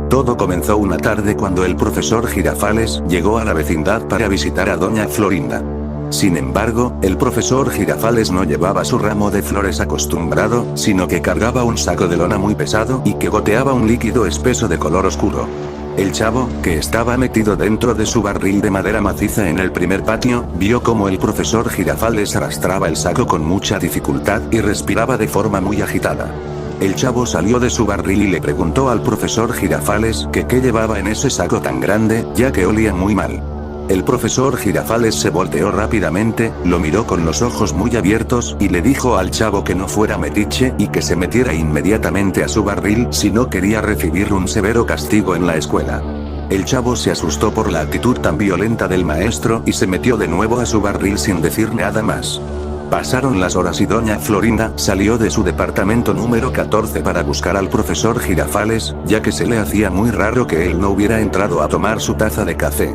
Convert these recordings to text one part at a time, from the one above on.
Todo comenzó una tarde cuando el profesor Girafales llegó a la vecindad para visitar a doña Florinda. Sin embargo, el profesor Girafales no llevaba su ramo de flores acostumbrado, sino que cargaba un saco de lona muy pesado y que goteaba un líquido espeso de color oscuro. El chavo, que estaba metido dentro de su barril de madera maciza en el primer patio, vio cómo el profesor Girafales arrastraba el saco con mucha dificultad y respiraba de forma muy agitada. El chavo salió de su barril y le preguntó al profesor Girafales que qué llevaba en ese saco tan grande, ya que olía muy mal. El profesor Girafales se volteó rápidamente, lo miró con los ojos muy abiertos y le dijo al chavo que no fuera metiche y que se metiera inmediatamente a su barril si no quería recibir un severo castigo en la escuela. El chavo se asustó por la actitud tan violenta del maestro y se metió de nuevo a su barril sin decir nada más. Pasaron las horas y doña Florinda salió de su departamento número 14 para buscar al profesor Girafales, ya que se le hacía muy raro que él no hubiera entrado a tomar su taza de café.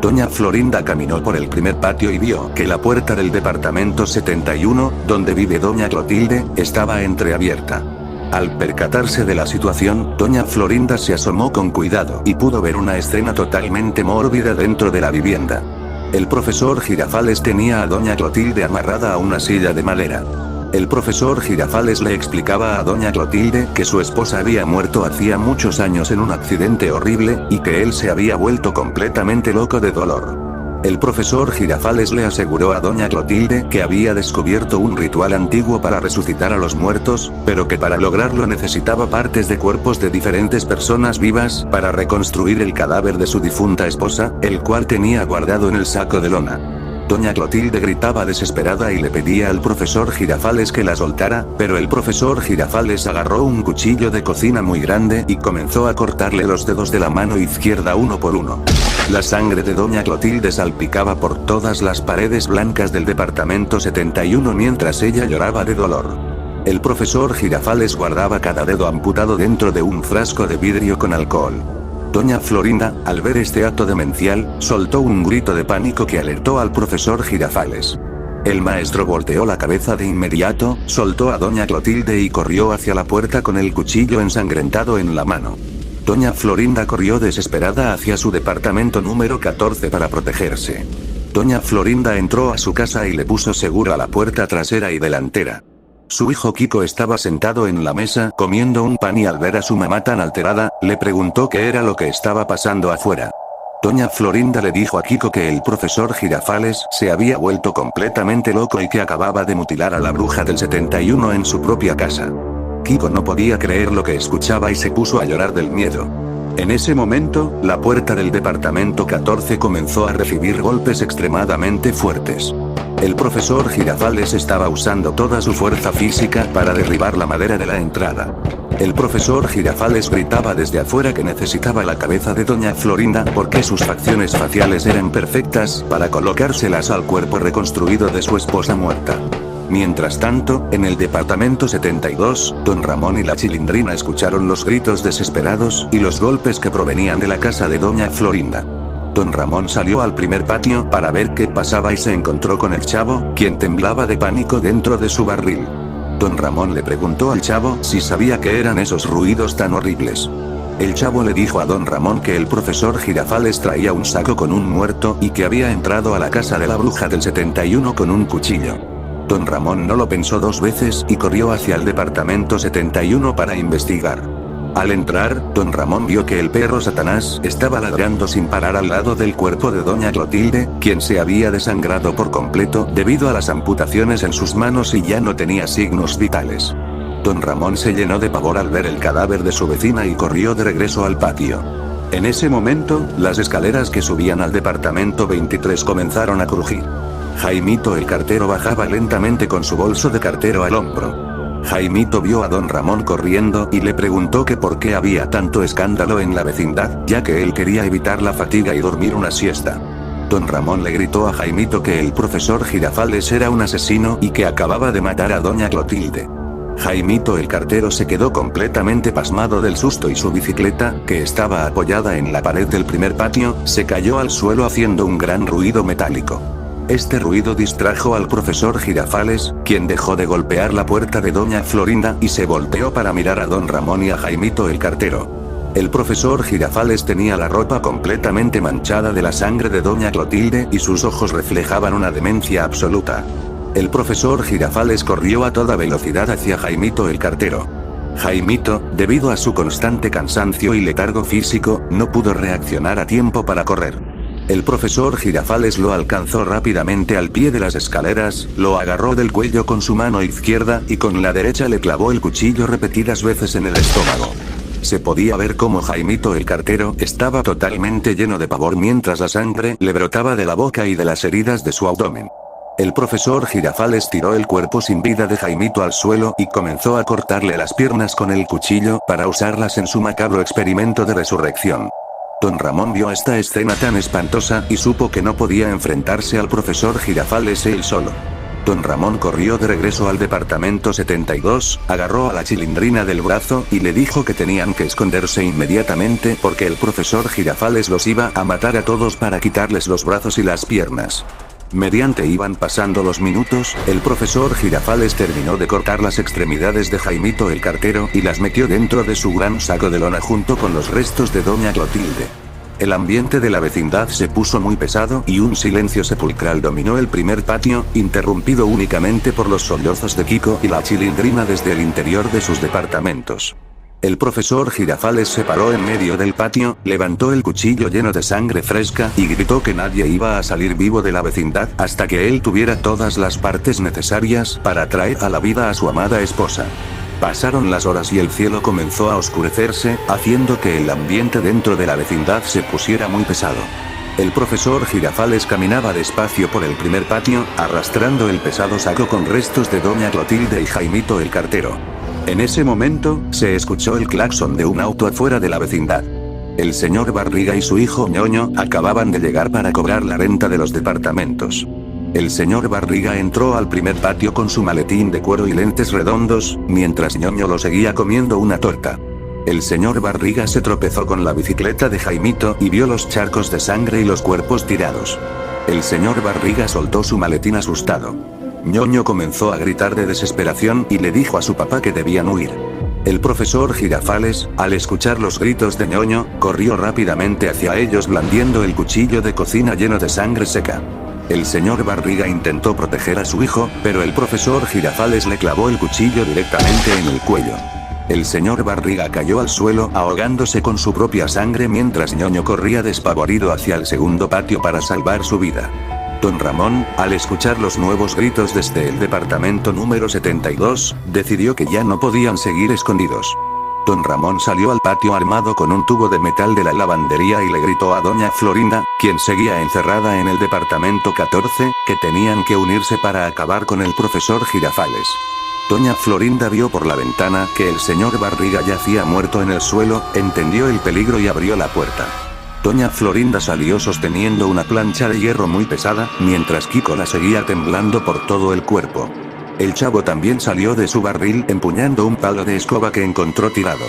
Doña Florinda caminó por el primer patio y vio que la puerta del departamento 71, donde vive doña Clotilde, estaba entreabierta. Al percatarse de la situación, doña Florinda se asomó con cuidado y pudo ver una escena totalmente mórbida dentro de la vivienda. El profesor Girafales tenía a doña Clotilde amarrada a una silla de madera. El profesor Girafales le explicaba a doña Clotilde que su esposa había muerto hacía muchos años en un accidente horrible, y que él se había vuelto completamente loco de dolor. El profesor Girafales le aseguró a doña Clotilde que había descubierto un ritual antiguo para resucitar a los muertos, pero que para lograrlo necesitaba partes de cuerpos de diferentes personas vivas para reconstruir el cadáver de su difunta esposa, el cual tenía guardado en el saco de lona. Doña Clotilde gritaba desesperada y le pedía al profesor Girafales que la soltara, pero el profesor Girafales agarró un cuchillo de cocina muy grande y comenzó a cortarle los dedos de la mano izquierda uno por uno. La sangre de doña Clotilde salpicaba por todas las paredes blancas del departamento 71 mientras ella lloraba de dolor. El profesor Girafales guardaba cada dedo amputado dentro de un frasco de vidrio con alcohol. Doña Florinda, al ver este acto demencial, soltó un grito de pánico que alertó al profesor Girafales. El maestro volteó la cabeza de inmediato, soltó a doña Clotilde y corrió hacia la puerta con el cuchillo ensangrentado en la mano. Doña Florinda corrió desesperada hacia su departamento número 14 para protegerse. Doña Florinda entró a su casa y le puso seguro a la puerta trasera y delantera. Su hijo Kiko estaba sentado en la mesa comiendo un pan y al ver a su mamá tan alterada, le preguntó qué era lo que estaba pasando afuera. Doña Florinda le dijo a Kiko que el profesor Girafales se había vuelto completamente loco y que acababa de mutilar a la bruja del 71 en su propia casa. Kiko no podía creer lo que escuchaba y se puso a llorar del miedo. En ese momento, la puerta del departamento 14 comenzó a recibir golpes extremadamente fuertes. El profesor Girafales estaba usando toda su fuerza física para derribar la madera de la entrada. El profesor Girafales gritaba desde afuera que necesitaba la cabeza de doña Florinda porque sus facciones faciales eran perfectas para colocárselas al cuerpo reconstruido de su esposa muerta. Mientras tanto, en el departamento 72, don Ramón y la Chilindrina escucharon los gritos desesperados y los golpes que provenían de la casa de doña Florinda. Don Ramón salió al primer patio para ver qué pasaba y se encontró con el chavo, quien temblaba de pánico dentro de su barril. Don Ramón le preguntó al chavo si sabía qué eran esos ruidos tan horribles. El chavo le dijo a don Ramón que el profesor Girafales traía un saco con un muerto y que había entrado a la casa de la bruja del 71 con un cuchillo. Don Ramón no lo pensó dos veces y corrió hacia el departamento 71 para investigar. Al entrar, don Ramón vio que el perro Satanás estaba ladrando sin parar al lado del cuerpo de doña Clotilde, quien se había desangrado por completo debido a las amputaciones en sus manos y ya no tenía signos vitales. Don Ramón se llenó de pavor al ver el cadáver de su vecina y corrió de regreso al patio. En ese momento, las escaleras que subían al departamento 23 comenzaron a crujir. Jaimito el cartero bajaba lentamente con su bolso de cartero al hombro. Jaimito vio a don Ramón corriendo y le preguntó que por qué había tanto escándalo en la vecindad, ya que él quería evitar la fatiga y dormir una siesta. Don Ramón le gritó a Jaimito que el profesor Girafales era un asesino y que acababa de matar a doña Clotilde. Jaimito el cartero se quedó completamente pasmado del susto y su bicicleta, que estaba apoyada en la pared del primer patio, se cayó al suelo haciendo un gran ruido metálico. Este ruido distrajo al profesor Girafales, quien dejó de golpear la puerta de doña Florinda y se volteó para mirar a don Ramón y a Jaimito el cartero. El profesor Girafales tenía la ropa completamente manchada de la sangre de doña Clotilde y sus ojos reflejaban una demencia absoluta. El profesor Girafales corrió a toda velocidad hacia Jaimito el cartero. Jaimito, debido a su constante cansancio y letargo físico, no pudo reaccionar a tiempo para correr. El profesor Girafales lo alcanzó rápidamente al pie de las escaleras, lo agarró del cuello con su mano izquierda y con la derecha le clavó el cuchillo repetidas veces en el estómago. Se podía ver cómo Jaimito el cartero estaba totalmente lleno de pavor mientras la sangre le brotaba de la boca y de las heridas de su abdomen. El profesor Girafales tiró el cuerpo sin vida de Jaimito al suelo y comenzó a cortarle las piernas con el cuchillo para usarlas en su macabro experimento de resurrección. Don Ramón vio esta escena tan espantosa y supo que no podía enfrentarse al profesor Girafales él solo. Don Ramón corrió de regreso al departamento 72, agarró a la Chilindrina del brazo y le dijo que tenían que esconderse inmediatamente porque el profesor Girafales los iba a matar a todos para quitarles los brazos y las piernas. Mediante iban pasando los minutos, el profesor Girafales terminó de cortar las extremidades de Jaimito el cartero y las metió dentro de su gran saco de lona junto con los restos de doña Clotilde. El ambiente de la vecindad se puso muy pesado y un silencio sepulcral dominó el primer patio, interrumpido únicamente por los sollozos de Kiko y la Chilindrina desde el interior de sus departamentos. El profesor Girafales se paró en medio del patio, levantó el cuchillo lleno de sangre fresca y gritó que nadie iba a salir vivo de la vecindad hasta que él tuviera todas las partes necesarias para traer a la vida a su amada esposa. Pasaron las horas y el cielo comenzó a oscurecerse, haciendo que el ambiente dentro de la vecindad se pusiera muy pesado. El profesor Girafales caminaba despacio por el primer patio, arrastrando el pesado saco con restos de doña Clotilde y Jaimito el cartero. En ese momento, se escuchó el claxon de un auto afuera de la vecindad. El señor Barriga y su hijo Ñoño acababan de llegar para cobrar la renta de los departamentos. El señor Barriga entró al primer patio con su maletín de cuero y lentes redondos, mientras Ñoño lo seguía comiendo una torta. El señor Barriga se tropezó con la bicicleta de Jaimito y vio los charcos de sangre y los cuerpos tirados. El señor Barriga soltó su maletín asustado. Ñoño comenzó a gritar de desesperación y le dijo a su papá que debían huir. El profesor Girafales, al escuchar los gritos de Ñoño, corrió rápidamente hacia ellos blandiendo el cuchillo de cocina lleno de sangre seca. El señor Barriga intentó proteger a su hijo, pero el profesor Girafales le clavó el cuchillo directamente en el cuello. El señor Barriga cayó al suelo ahogándose con su propia sangre mientras Ñoño corría despavorido hacia el segundo patio para salvar su vida. Don Ramón, al escuchar los nuevos gritos desde el departamento número 72, decidió que ya no podían seguir escondidos. Don Ramón salió al patio armado con un tubo de metal de la lavandería y le gritó a doña Florinda, quien seguía encerrada en el departamento 14, que tenían que unirse para acabar con el profesor Girafales. Doña Florinda vio por la ventana que el señor Barriga yacía muerto en el suelo, entendió el peligro y abrió la puerta. Doña Florinda salió sosteniendo una plancha de hierro muy pesada, mientras Kiko la seguía temblando por todo el cuerpo. El chavo también salió de su barril empuñando un palo de escoba que encontró tirado.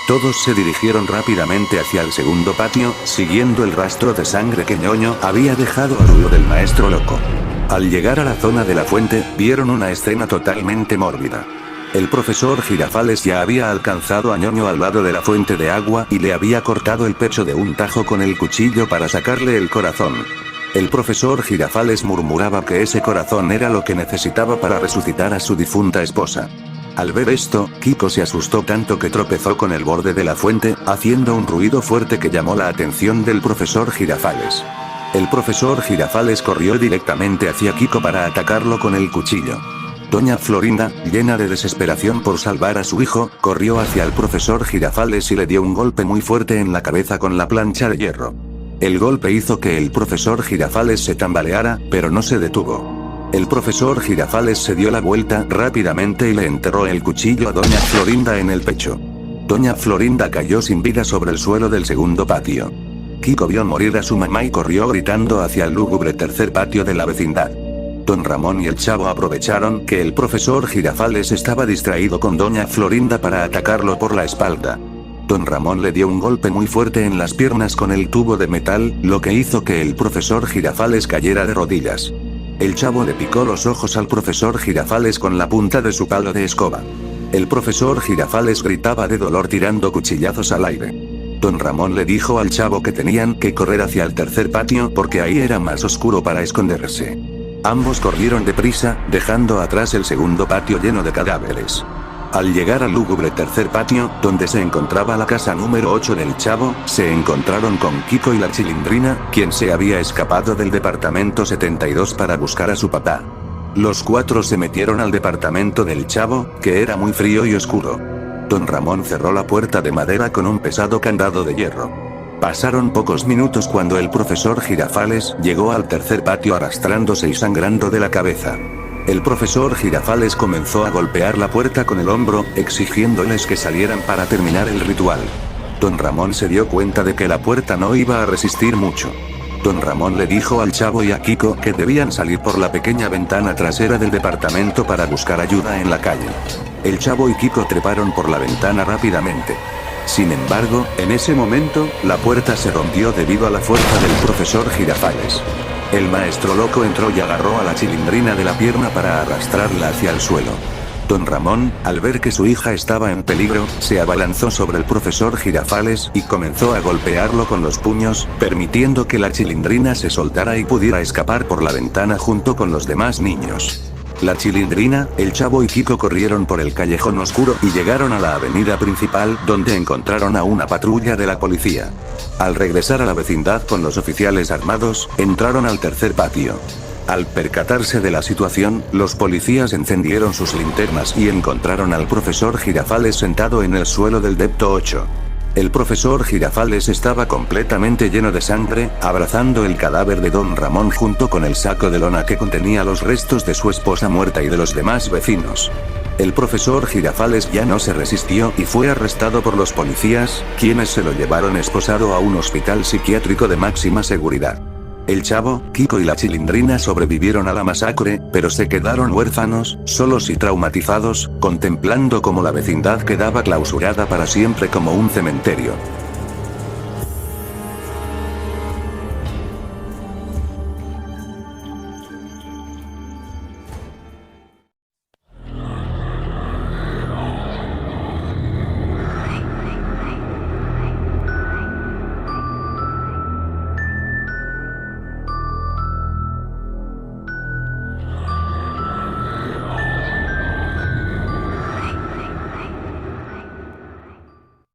Todos se dirigieron rápidamente hacia el segundo patio, siguiendo el rastro de sangre que Ñoño había dejado al rulo del maestro loco. Al llegar a la zona de la fuente, vieron una escena totalmente mórbida. El profesor Girafales ya había alcanzado a Ñoño al lado de la fuente de agua y le había cortado el pecho de un tajo con el cuchillo para sacarle el corazón. El profesor Girafales murmuraba que ese corazón era lo que necesitaba para resucitar a su difunta esposa. Al ver esto, Kiko se asustó tanto que tropezó con el borde de la fuente, haciendo un ruido fuerte que llamó la atención del profesor Girafales. El profesor Girafales corrió directamente hacia Kiko para atacarlo con el cuchillo. Doña Florinda, llena de desesperación por salvar a su hijo, corrió hacia el profesor Girafales y le dio un golpe muy fuerte en la cabeza con la plancha de hierro. El golpe hizo que el profesor Girafales se tambaleara, pero no se detuvo. El profesor Girafales se dio la vuelta rápidamente y le enterró el cuchillo a doña Florinda en el pecho. Doña Florinda cayó sin vida sobre el suelo del segundo patio. Kiko vio morir a su mamá y corrió gritando hacia el lúgubre tercer patio de la vecindad. Don Ramón y el chavo aprovecharon que el profesor Girafales estaba distraído con doña Florinda para atacarlo por la espalda. Don Ramón le dio un golpe muy fuerte en las piernas con el tubo de metal, lo que hizo que el profesor Girafales cayera de rodillas. El chavo le picó los ojos al profesor Girafales con la punta de su palo de escoba. El profesor Girafales gritaba de dolor tirando cuchillazos al aire. Don Ramón le dijo al chavo que tenían que correr hacia el tercer patio porque ahí era más oscuro para esconderse. Ambos corrieron deprisa, dejando atrás el segundo patio lleno de cadáveres. Al llegar al lúgubre tercer patio, donde se encontraba la casa número 8 del chavo, se encontraron con Kiko y la Chilindrina, quien se había escapado del departamento 72 para buscar a su papá. Los cuatro se metieron al departamento del chavo, que era muy frío y oscuro. Don Ramón cerró la puerta de madera con un pesado candado de hierro. Pasaron pocos minutos cuando el profesor Girafales llegó al tercer patio arrastrándose y sangrando de la cabeza. El profesor Girafales comenzó a golpear la puerta con el hombro, exigiéndoles que salieran para terminar el ritual. Don Ramón se dio cuenta de que la puerta no iba a resistir mucho. Don Ramón le dijo al chavo y a Kiko que debían salir por la pequeña ventana trasera del departamento para buscar ayuda en la calle. El chavo y Kiko treparon por la ventana rápidamente. Sin embargo, en ese momento, la puerta se rompió debido a la fuerza del profesor Girafales. El maestro loco entró y agarró a la Chilindrina de la pierna para arrastrarla hacia el suelo. Don Ramón, al ver que su hija estaba en peligro, se abalanzó sobre el profesor Girafales y comenzó a golpearlo con los puños, permitiendo que la Chilindrina se soltara y pudiera escapar por la ventana junto con los demás niños. La Chilindrina, el chavo y Kiko corrieron por el callejón oscuro y llegaron a la avenida principal, donde encontraron a una patrulla de la policía. Al regresar a la vecindad con los oficiales armados, entraron al tercer patio. Al percatarse de la situación, los policías encendieron sus linternas y encontraron al profesor Girafales sentado en el suelo del depto 8. El profesor Girafales estaba completamente lleno de sangre, abrazando el cadáver de Don Ramón junto con el saco de lona que contenía los restos de su esposa muerta y de los demás vecinos. El profesor Girafales ya no se resistió y fue arrestado por los policías, quienes se lo llevaron esposado a un hospital psiquiátrico de máxima seguridad. El chavo, Kiko y la Chilindrina sobrevivieron a la masacre, pero se quedaron huérfanos, solos y traumatizados, contemplando cómo la vecindad quedaba clausurada para siempre como un cementerio.